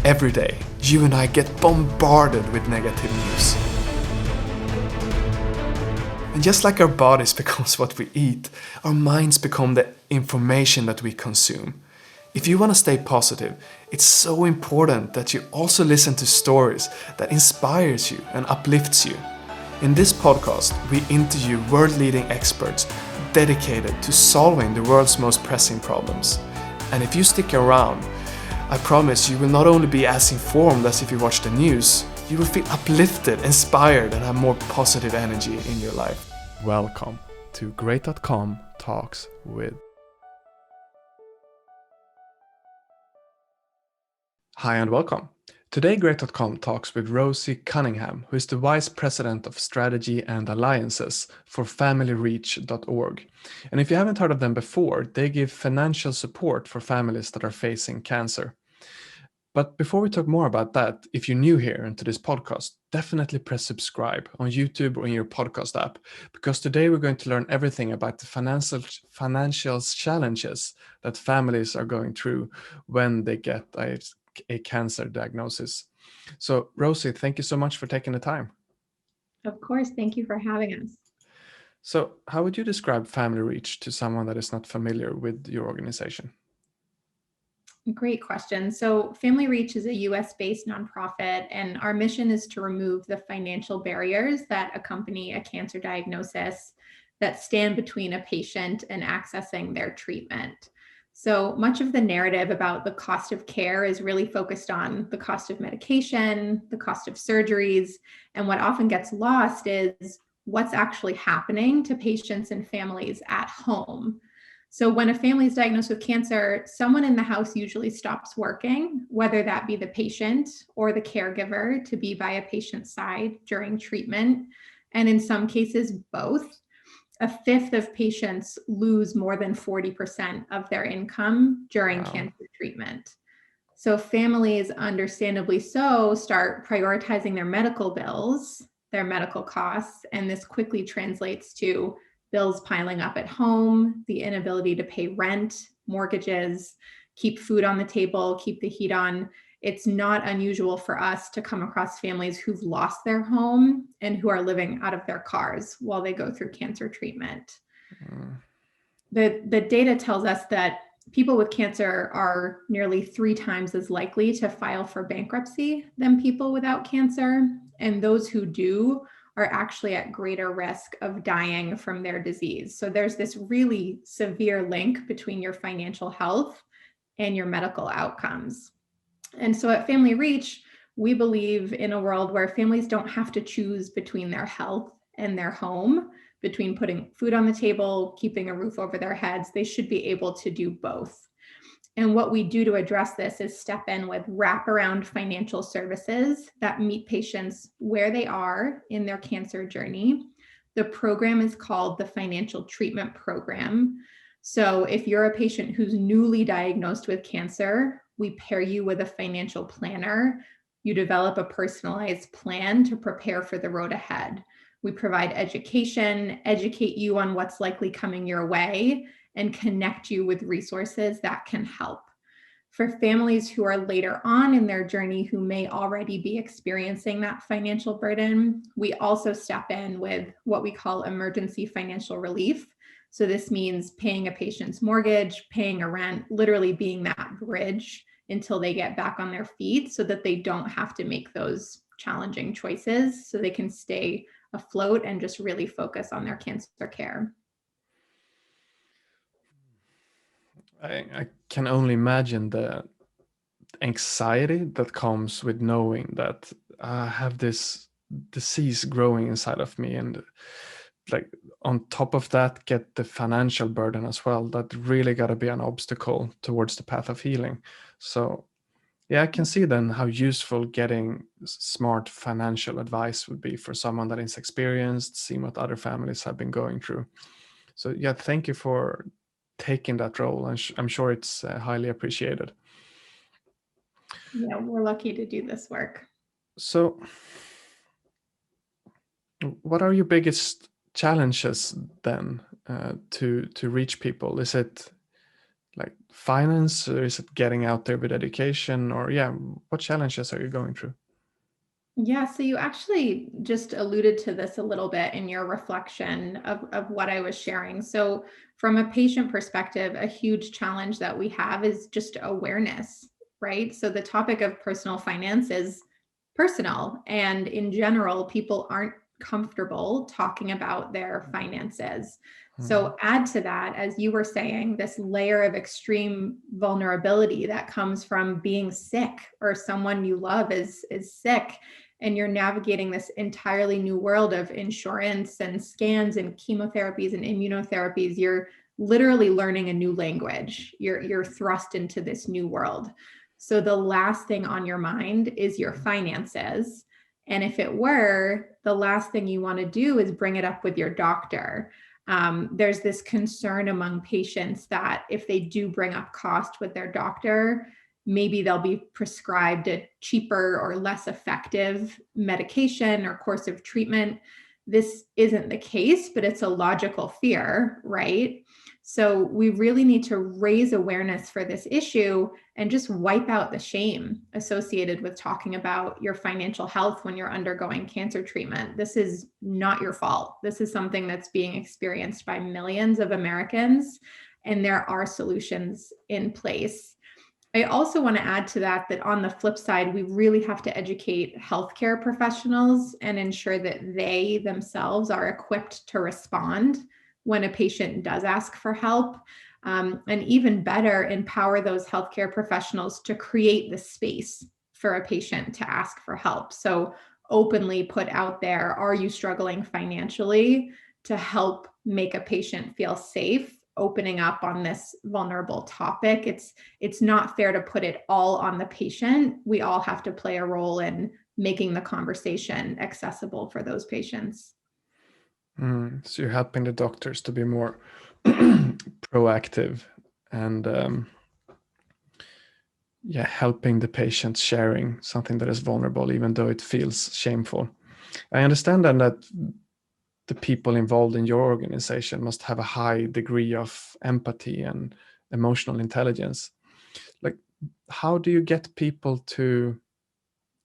Every day, you and I get bombarded with negative news. And just like our bodies becomes what we eat, our minds become the information that we consume. If you want to stay positive, it's so important that you also listen to stories that inspires you and uplifts you. In this podcast, we interview world-leading experts dedicated to solving the world's most pressing problems. And if you stick around, I promise you will not only be as informed as if you watch the news, you will feel uplifted, inspired, and have more positive energy in your life. Welcome to Great.com Talks with. Hi and welcome. Today Great.com talks with Rosie Cunningham, who is the Vice President of Strategy and Alliances for FamilyReach.org. And if you haven't heard of them before, they give financial support for families that are facing cancer. But before we talk more about that, if you're new here into this podcast, definitely press subscribe on YouTube or in your podcast app, because today we're going to learn everything about the financial challenges that families are going through when they get a cancer diagnosis. So, Rosie, thank you so much for taking the time. Of course, thank you for having us. So, how would you describe Family Reach to someone that is not familiar with your organization? Great question. So Family Reach is a US-based nonprofit, and our mission is to remove the financial barriers that accompany a cancer diagnosis that stand between a patient and accessing their treatment. So much of the narrative about the cost of care is really focused on the cost of medication, the cost of surgeries, and what often gets lost is what's actually happening to patients and families at home. So when a family is diagnosed with cancer, someone in the house usually stops working, whether that be the patient or the caregiver to be by a patient's side during treatment. And in some cases, both. A fifth of patients lose more than 40% of their income during cancer treatment. So families, understandably so, start prioritizing their medical bills, their medical costs, and this quickly translates to bills piling up at home, the inability to pay rent, mortgages, keep food on the table, keep the heat on. It's not unusual for us to come across families who've lost their home and who are living out of their cars while they go through cancer treatment. The data tells us that people with cancer are nearly 3 times as likely to file for bankruptcy than people without cancer. And those who do are actually at greater risk of dying from their disease. So there's this really severe link between your financial health and your medical outcomes. And so at Family Reach, we believe in a world where families don't have to choose between their health and their home, between putting food on the table, keeping a roof over their heads. They should be able to do both. And what we do to address this is step in with wraparound financial services that meet patients where they are in their cancer journey. The program is called the Financial Treatment Program. So if you're a patient who's newly diagnosed with cancer, we pair you with a financial planner. You develop a personalized plan to prepare for the road ahead. We provide education, educate you on what's likely coming your way, and connect you with resources that can help. For families who are later on in their journey who may already be experiencing that financial burden, we also step in with what we call emergency financial relief. So this means paying a patient's mortgage, paying a rent, literally being that bridge until they get back on their feet so that they don't have to make those challenging choices, so they can stay afloat and just really focus on their cancer care. I can only imagine the anxiety that comes with knowing that I have this disease growing inside of me, and like on top of that get the financial burden as well. That really got to be an obstacle towards the path of healing. So yeah, I can see then how useful getting smart financial advice would be for someone that is experienced, seeing what other families have been going through. So yeah, thank you for taking that role, and I'm sure it's highly appreciated. Yeah, we're lucky to do this work. So what are your biggest challenges then to reach people? Is it like finance, or is it getting out there with education, or yeah, what challenges are you going through? Yeah, so you actually just alluded to this a little bit in your reflection of what I was sharing. So, from a patient perspective, a huge challenge that we have is just awareness, right? So, the topic of personal finance is personal, and in general, people aren't comfortable talking about their finances. Mm, So, add to that, as you were saying, this layer of extreme vulnerability that comes from being sick or someone you love is sick, and you're navigating this entirely new world of insurance and scans and chemotherapies and immunotherapies. You're literally learning a new language. You're thrust into this new world. So the last thing on your mind is your finances. And if it were, the last thing you want to do is bring it up with your doctor. There's this concern among patients that if they do bring up cost with their doctor, maybe they'll be prescribed a cheaper or less effective medication or course of treatment. This isn't the case, but it's a logical fear, right? So we really need to raise awareness for this issue and just wipe out the shame associated with talking about your financial health when you're undergoing cancer treatment. This is not your fault. This is something that's being experienced by millions of Americans, and there are solutions in place. I also want to add to that that on the flip side, we really have to educate healthcare professionals and ensure that they themselves are equipped to respond when a patient does ask for help. And even better, empower those healthcare professionals to create the space for a patient to ask for help. So, openly put out there, are you struggling financially, to help make a patient feel safe opening up on this vulnerable topic. It's not fair to put it all on the patient. We all have to play a role in making the conversation accessible for those patients. so you're helping the doctors to be more proactive and yeah, helping the patient sharing something that is vulnerable, even though it feels shameful. I understand then that the people involved in your organization must have a high degree of empathy and emotional intelligence. Like, how do you get people to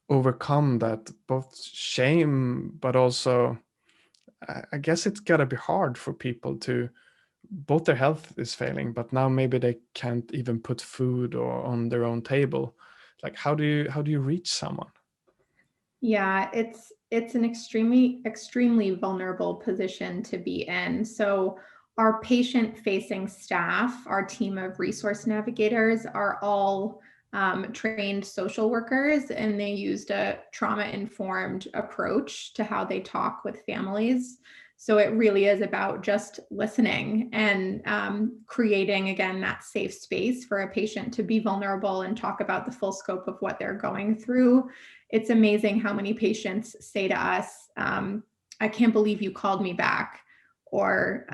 overcome that both shame, but also, I guess it's got to be hard for people to, both their health is failing, but now maybe they can't even put food or on their own table. Like, how do you reach someone? Yeah, it's an extremely vulnerable position to be in. So our patient facing staff, our team of resource navigators, are all trained social workers, and they used a trauma informed approach to how they talk with families. So it really is about just listening and creating, again, that safe space for a patient to be vulnerable and talk about the full scope of what they're going through. It's amazing how many patients say to us, I can't believe you called me back, or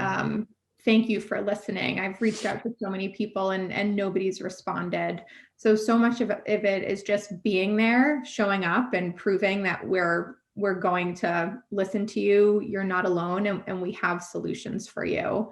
thank you for listening. I've reached out to so many people and nobody's responded. So much of it is just being there, showing up, and proving that we're going to listen to you. You're not alone, and we have solutions for you.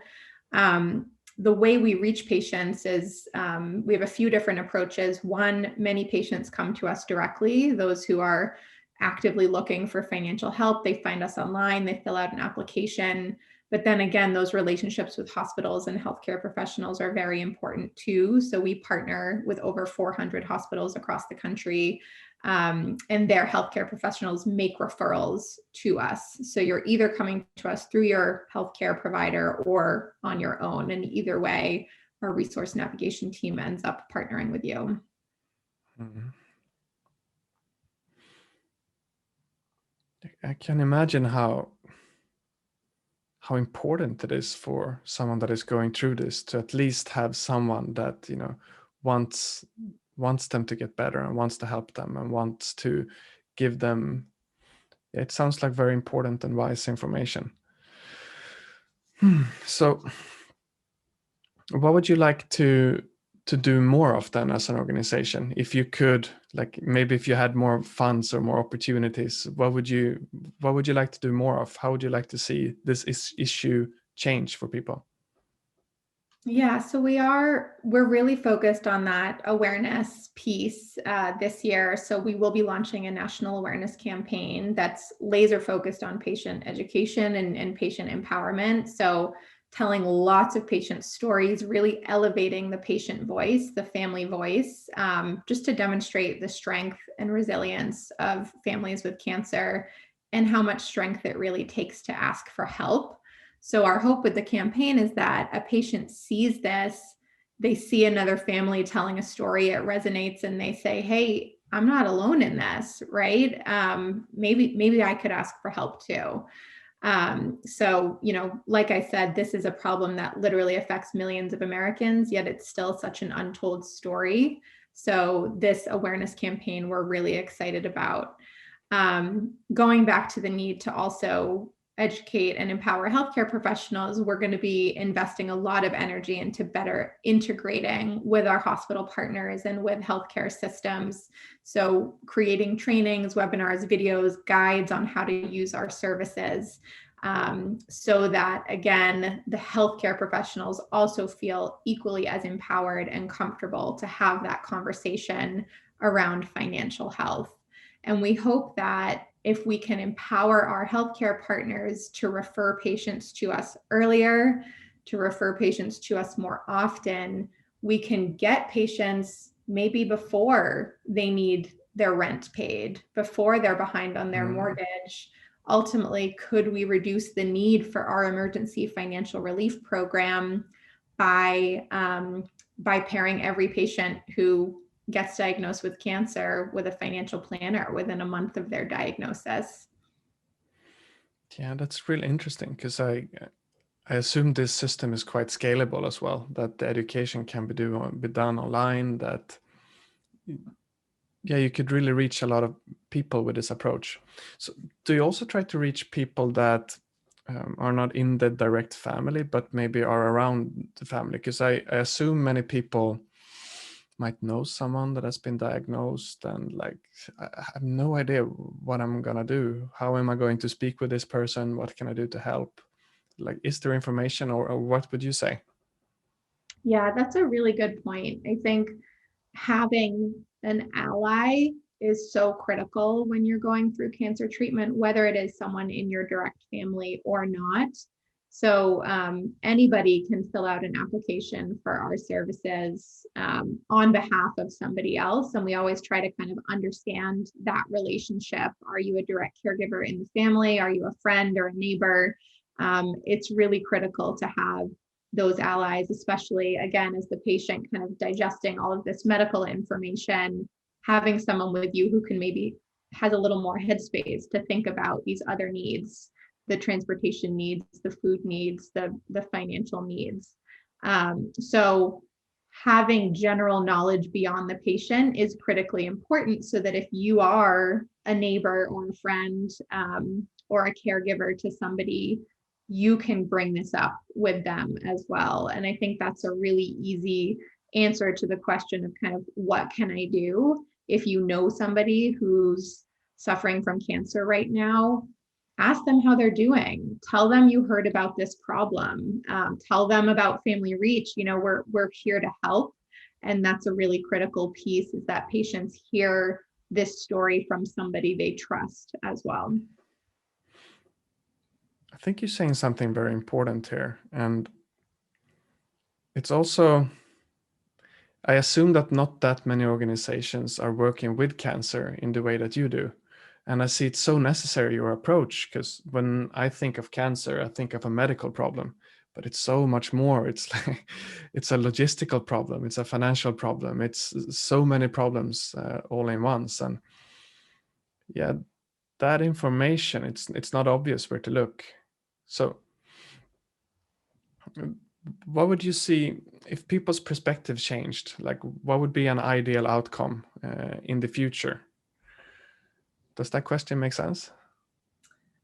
Um, the way we reach patients is we have a few different approaches. One, many patients come to us directly, those who are actively looking for financial help. They find us online, they fill out an application. But then again, those relationships with hospitals and healthcare professionals are very important too. So we partner with over 400 hospitals across the country, and their healthcare professionals make referrals to us. So you're either coming to us through your healthcare provider or on your own. And either way, our resource navigation team ends up partnering with you. Mhm. I can imagine how important it is for someone that is going through this to at least have someone that wants wants them to get better and wants to help them and wants to give them. It sounds like very important and wise information. So what would you like to do more of then as an organization, if you could, like maybe if you had more funds or more opportunities? What would you like to do more of? How would you like to see this issue change for people? Yeah, so we're really focused on that awareness piece this year. So we will be launching a national awareness campaign that's laser focused on patient education and patient empowerment. So telling lots of patient stories, really elevating the patient voice, the family voice, just to demonstrate the strength and resilience of families with cancer and how much strength it really takes to ask for help. So our hope with the campaign is that a patient sees this, they see another family telling a story, it resonates, and they say, "Hey, I'm not alone in this, right? Maybe I could ask for help too." So, like I said, this is a problem that literally affects millions of Americans, yet it's still such an untold story. So this awareness campaign we're really excited about. Going back to the need to also educate and empower healthcare professionals, we're going to be investing a lot of energy into better integrating with our hospital partners and with healthcare systems. So, creating trainings, webinars, videos, guides on how to use our services. So that, again, the healthcare professionals also feel equally as empowered and comfortable to have that conversation around financial health. And we hope that if we can empower our healthcare partners to refer patients to us earlier, to refer patients to us more often, we can get patients maybe before they need their rent paid, before they're behind on their mortgage. Ultimately, could we reduce the need for our emergency financial relief program by pairing every patient who gets diagnosed with cancer with a financial planner within a month of their diagnosis? Yeah, that's really interesting because I assume this system is quite scalable as well, that the education can be done online, that yeah, you could really reach a lot of people with this approach. So do you also try to reach people that are not in the direct family, but maybe are around the family? Because I assume many people might know someone that has been diagnosed and like, I have no idea what I'm gonna do. How am I going to speak with this person? What can I do to help? Like, is there information, or what would you say? Yeah, that's a really good point. I think having an ally is so critical when you're going through cancer treatment, whether it is someone in your direct family or not. So anybody can fill out an application for our services on behalf of somebody else. And we always try to kind of understand that relationship. Are you a direct caregiver in the family? Are you a friend or a neighbor? It's really critical to have those allies, especially again, as the patient kind of digesting all of this medical information, having someone with you who can maybe has a little more headspace to think about these other needs, the transportation needs, the food needs, the financial needs. So having general knowledge beyond the patient is critically important so that if you are a neighbor or a friend or a caregiver to somebody, you can bring this up with them as well. And I think that's a really easy answer to the question of kind of what can I do? If you know somebody who's suffering from cancer right now, ask them how they're doing. Tell them you heard about this problem. Tell them about Family Reach. We're here to help. And that's a really critical piece, is that patients hear this story from somebody they trust as well. I think you're saying something very important here. And it's also, I assume that not that many organizations are working with cancer in the way that you do. And I see it's so necessary, your approach, because when I think of cancer, I think of a medical problem, but it's so much more. It's like, it's a logistical problem, it's a financial problem, it's so many problems all in once. And yeah, that information, it's not obvious where to look. So what would you see if people's perspective changed? Like, what would be an ideal outcome in the future? Does that question make sense?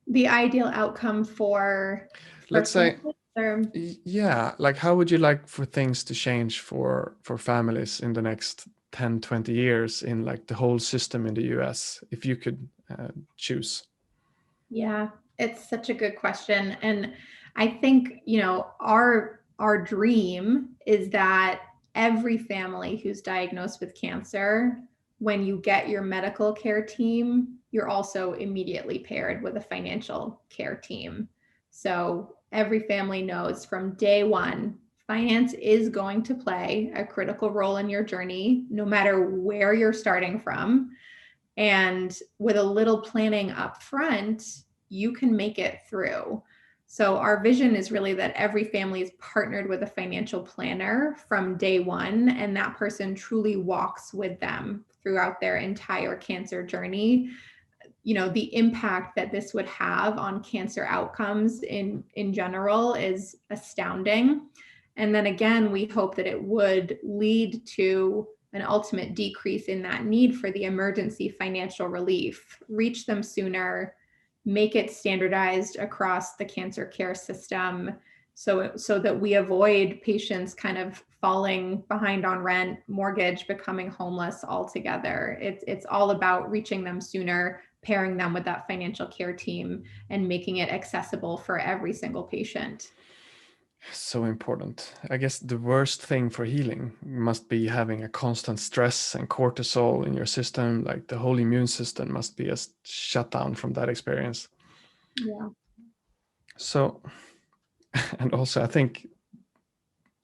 The ideal outcome for Let's say, families, or yeah, like how would you like for things to change for families in the next 10, 20 years in like the whole system in the US, if you could choose? yeah, it's such a good question. And I think, our our dream is that every family who's diagnosed with cancer, when you get your medical care team, you're also immediately paired with a financial care team. So every family knows from day one, finance is going to play a critical role in your journey, no matter where you're starting from. And with a little planning up front, you can make it through. So our vision is really that every family is partnered with a financial planner from day one, and that person truly walks with them throughout their entire cancer journey. You know, the impact that this would have on cancer outcomes in general is astounding. And then again, we hope that it would lead to an ultimate decrease in that need for the emergency financial relief, reach them sooner, make it standardized across the cancer care system, so that we avoid patients kind of falling behind on rent, mortgage, becoming homeless altogether. It's all about reaching them sooner, pairing them with that financial care team, and making it accessible for every single patient. So important. I guess the worst thing for healing must be having a constant stress and cortisol in your system. Like the whole immune system must be a shut down from that experience. Yeah. So, and also I think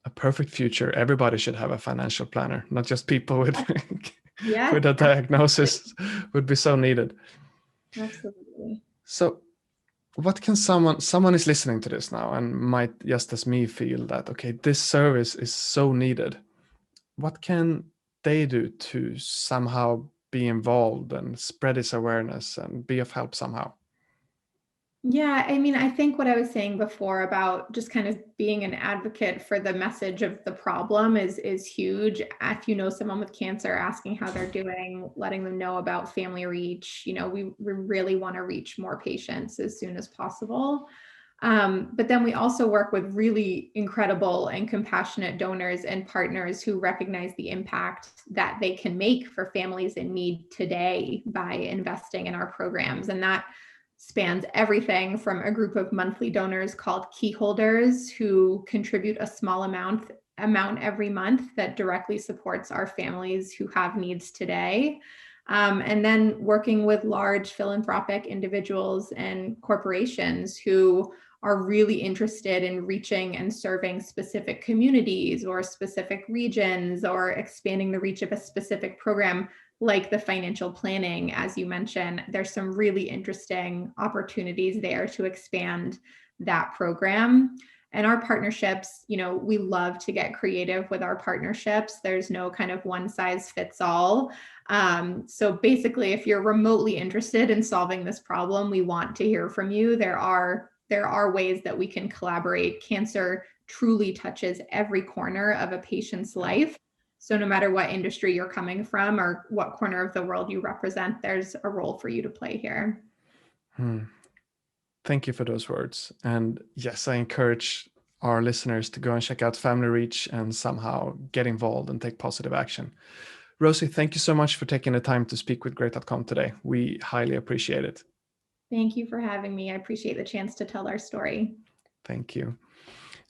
a perfect future, everybody should have a financial planner, not just people with Yes, with a diagnosis would be so needed. absolutely. So what can someone is listening to this now and might just as me feel that, okay, this service is so needed. What can they do to somehow be involved and spread this awareness and be of help somehow? Yeah, I mean, I think what I was saying before about just kind of being an advocate for the message of the problem is huge. If you know someone with cancer, asking how they're doing, letting them know about Family Reach. You know, we really want to reach more patients as soon as possible. But then we also work with really incredible and compassionate donors and partners who recognize the impact that they can make for families in need today by investing in our programs. And that spans everything from a group of monthly donors called key holders who contribute a small amount every month that directly supports our families who have needs today. And then working with large philanthropic individuals and corporations who are really interested in reaching and serving specific communities or specific regions, or expanding the reach of a specific program like the financial planning. As you mentioned, there's some really interesting opportunities there to expand that program. And our partnerships, you know, we love to get creative with our partnerships. There's no kind of one size fits all. So basically, if you're remotely interested in solving this problem, we want to hear from you. There are ways that we can collaborate. Cancer truly touches every corner of a patient's life. So no matter what industry you're coming from or what corner of the world you represent, there's a role for you to play here. Thank you for those words. And yes, I encourage our listeners to go and check out Family Reach and somehow get involved and take positive action. Rosie, thank you so much for taking the time to speak with Great.com today. We highly appreciate it. Thank you for having me. I appreciate the chance to tell our story. Thank you.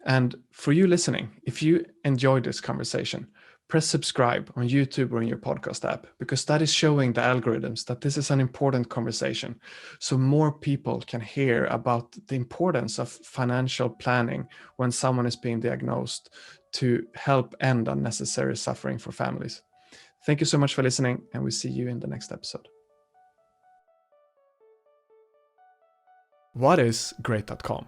And for you listening, if you enjoyed this conversation, press subscribe on YouTube or in your podcast app, because that is showing the algorithms that this is an important conversation, so more people can hear about the importance of financial planning when someone is being diagnosed to help end unnecessary suffering for families. Thank you so much for listening, and we'll see you in the next episode. What is Great.com?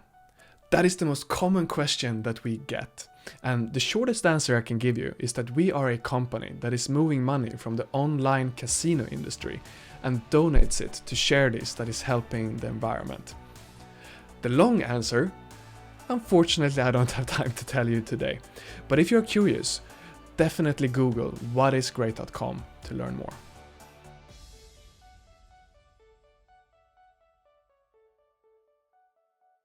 That is the most common question that we get. And the shortest answer I can give you is that we are a company that is moving money from the online casino industry and donates it to charities that is helping the environment. The long answer, unfortunately, I don't have time to tell you today. But if you're curious, definitely Google what is Great.com to learn more.